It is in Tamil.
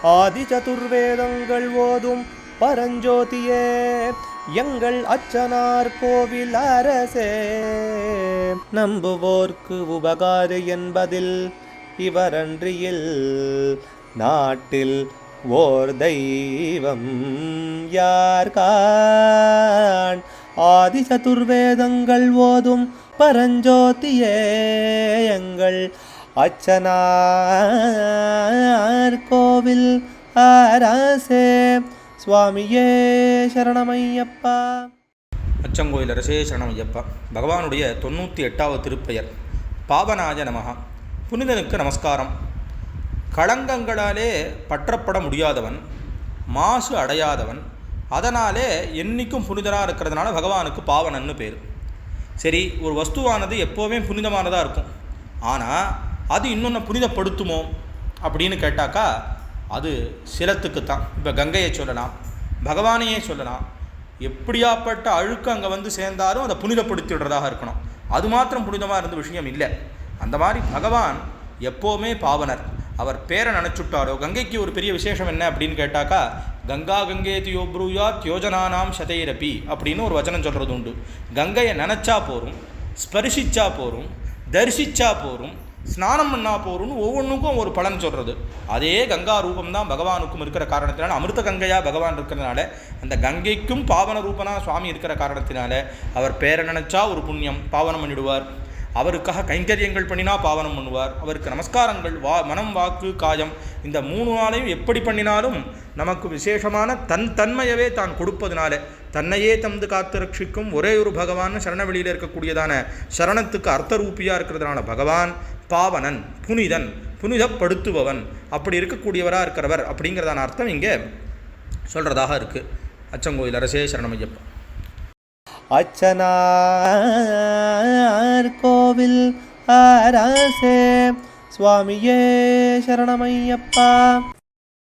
ஆதி சதுர்வேதங்கள் ஓதும் பரஞ்சோதியே எங்கள் அச்சனார் கோவில் அரசே. நம்புவோர்க்கு உபகாரி என்பதில் இவரன்றியில் நாட்டில் ஓர் தெய்வம் யார்கான். ஆதி சதுர்வேதங்கள் ஓதும் பரஞ்சோதியே எங்கள் அச்சனார் கோவில் அரசே. சுவாமியே சரணமையப்பா. அச்சங்கோயில் அரசே சரணமையப்பா. பகவானுடைய 98வது திருப்பெயர் பாவனாய நமஹா. புனிதனுக்கு நமஸ்காரம். களங்கங்களாலே பற்றப்பட முடியாதவன், மாசு அடையாதவன், அதனாலே என்றைக்கும் புனிதனாக இருக்கிறதுனால பகவானுக்கு பாவனன்னு பேர். சரி, ஒரு வஸ்துவானது எப்போவுமே புனிதமானதாக இருக்கும். ஆனால் அது இன்னொன்று புனிதப்படுத்துமோ அப்படின்னு கேட்டாக்கா அது சிலத்துக்கு தான். இப்போ கங்கையை சொல்லலாம், பகவானையே சொல்லலாம். எப்படியாப்பட்ட அழுக்கு அங்கே வந்து சேர்ந்தாலும் அதை புனிதப்படுத்தி விடுறதாக இருக்கணும். அது மாத்திரம் புனிதமாக இருந்த விஷயம் இல்லை. அந்த மாதிரி பகவான் எப்போவுமே பாவனர். அவர் பேரை நினச்சுட்டாரோ. கங்கைக்கு ஒரு பெரிய விசேஷம் என்ன அப்படின்னு கேட்டாக்கா, கங்கா கங்கேதியோ ப்ரூயாத் யோஜனானாம் சதைரப்பி அப்படின்னு ஒரு வச்சனம் சொல்கிறது உண்டு. கங்கையை நினச்சா போரும், ஸ்பரிசிச்சா போரும், தரிசிச்சா போரும், ஸ்நானம் பண்ணா போரும்னு ஒவ்வொன்றுக்கும் ஒரு பலன் சொல்கிறது. அதே கங்கா ரூபம்தான் பகவானுக்கும் இருக்கிற காரணத்தினால, அமிர்த கங்கையாக பகவான் இருக்கிறதுனால, அந்த கங்கைக்கும் பாவன ரூபனாக சுவாமி இருக்கிற காரணத்தினால அவர் பேரை நினச்சா ஒரு புண்ணியம் பாவனம் பண்ணிவிடுவார். அவருக்காக கைங்கரியங்கள் பண்ணினா பாவனம் பண்ணுவார். அவருக்கு நமஸ்காரங்கள் மனம் வாக்கு காயம் இந்த 3 நாளையும் எப்படி பண்ணினாலும் நமக்கு விசேஷமான தன்மையவே தான் கொடுப்பதனால, தன்னையே தந்து காத்து ரட்சிக்கும் ஒரே ஒரு பகவான் சரணவெளியில் இருக்கக்கூடியதான சரணத்துக்கு அர்த்தரூபியாக இருக்கிறதுனால பகவான் பாவனன், புனிதன், புனிதப்படுத்துபவன், அப்படி இருக்கக்கூடியவராக இருக்கிறவர் அப்படிங்கிறதான அர்த்தம் இங்கே சொல்கிறதாக இருக்குது. அச்சங்கோயில் அரசே சரணமையப்பா. அச்சனார் கோவில் அரசே. சுவாமியே சரணமையப்பா.